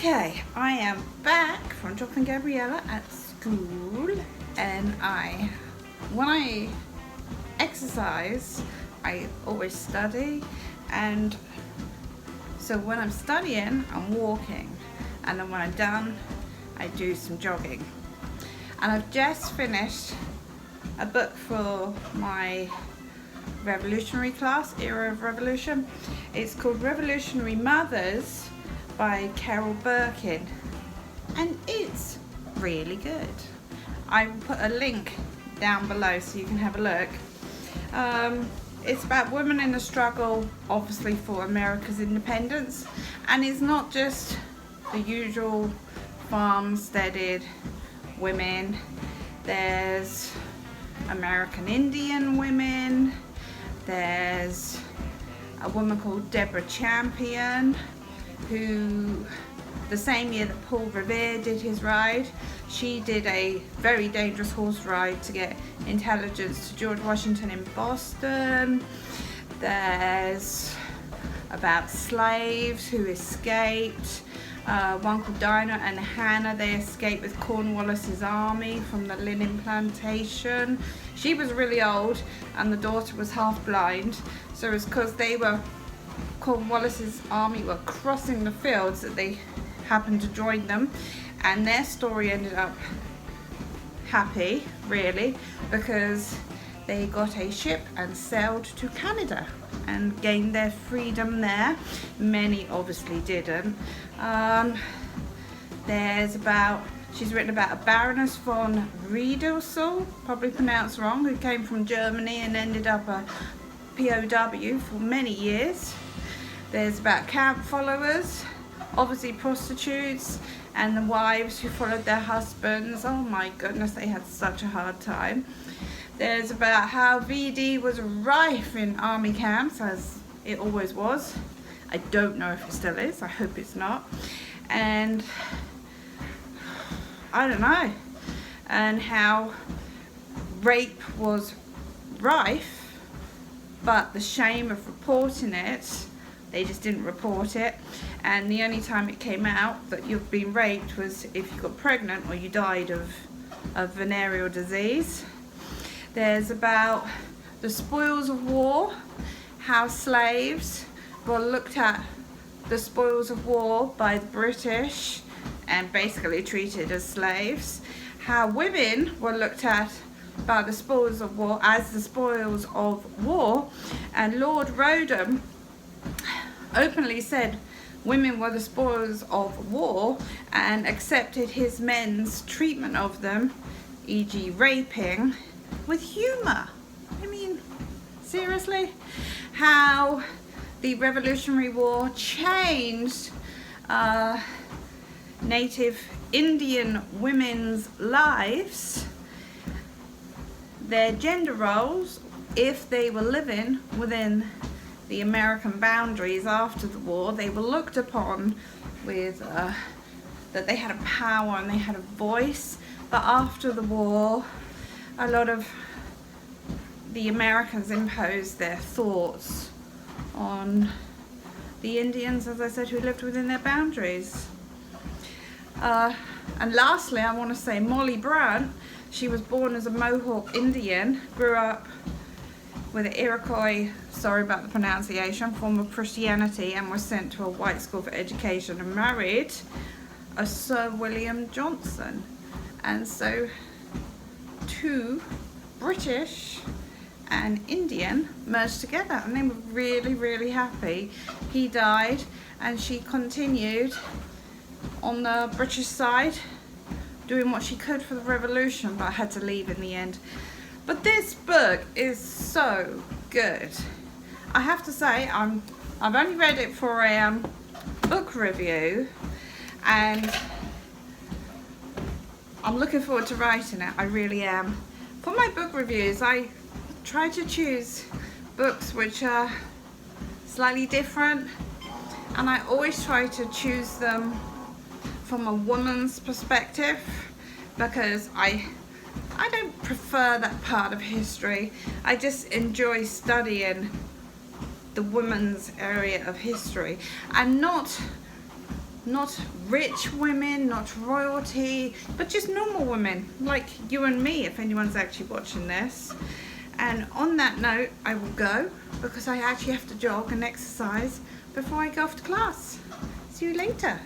Okay, I am back from dropping Gabriella at school, and when I exercise, I always study, and so when I'm studying, I'm walking, and then when I'm done, I do some jogging. And I've just finished a book for my revolutionary class, Era of Revolution. It's called Revolutionary Mothers by Carol Birkin, and it's really good. I will put a link down below so you can have a look. It's about women in the struggle, obviously, for America's independence, and it's not just the usual farmsteaded women. There's American Indian women. There's a woman called Deborah Champion, who the same year that Paul Revere did his ride, she did a very dangerous horse ride to get intelligence to George Washington in Boston. There's about slaves who escaped. One called Dinah and Hannah, they escaped with Cornwallis's army from the linen plantation. She was really old and the daughter was half blind, so it was because Cornwallis's army were crossing the fields that they happened to join them, and their story ended up happy, really, because they got a ship and sailed to Canada and gained their freedom there. Many obviously didn't. She's written about a Baroness von Riedelsel, probably pronounced wrong, who came from Germany and ended up a POW for many years. There's about camp followers, obviously prostitutes, and the wives who followed their husbands. Oh my goodness, they had such a hard time. There's about how VD was rife in army camps, as it always was. I don't know if it still is, I hope it's not. And I don't know. And how rape was rife, but the shame of reporting it, they just didn't report it, and the only time it came out that you've been raped was if you got pregnant or you died of venereal disease. There's about the spoils of war, how slaves were looked at the spoils of war by the British and basically treated as slaves. How women were looked at by the spoils of war as the spoils of war, and Lord Rodham openly said women were the spoils of war and accepted his men's treatment of them, e.g. raping, with humour. I mean, seriously? How the Revolutionary War changed Native Indian women's lives, their gender roles, if they were living within the American boundaries after the war. They were looked upon with that they had a power and they had a voice, but after the war a lot of the Americans imposed their thoughts on the Indians, as I said, who lived within their boundaries. And lastly, I want to say Molly Brunt. She was born as a Mohawk Indian, grew up with an Iroquois, sorry about the pronunciation, form of Christianity, and was sent to a white school for education and married a Sir William Johnson. And so two British and Indian merged together, and they were really, really happy. He died and she continued on the British side doing what she could for the revolution, but had to leave in the end. But this book is so good. I have to say, I've only read it for a book review, and I'm looking forward to writing it. I really am. For my book reviews, I try to choose books which are slightly different, and I always try to choose them from a woman's perspective, because I don't prefer that part of history. I just enjoy studying the women's area of history, and not Not rich women, not royalty, but just normal women like you and me, if anyone's actually watching this. And on that note, I will go because I actually have to jog and exercise before I go off to class. See you later.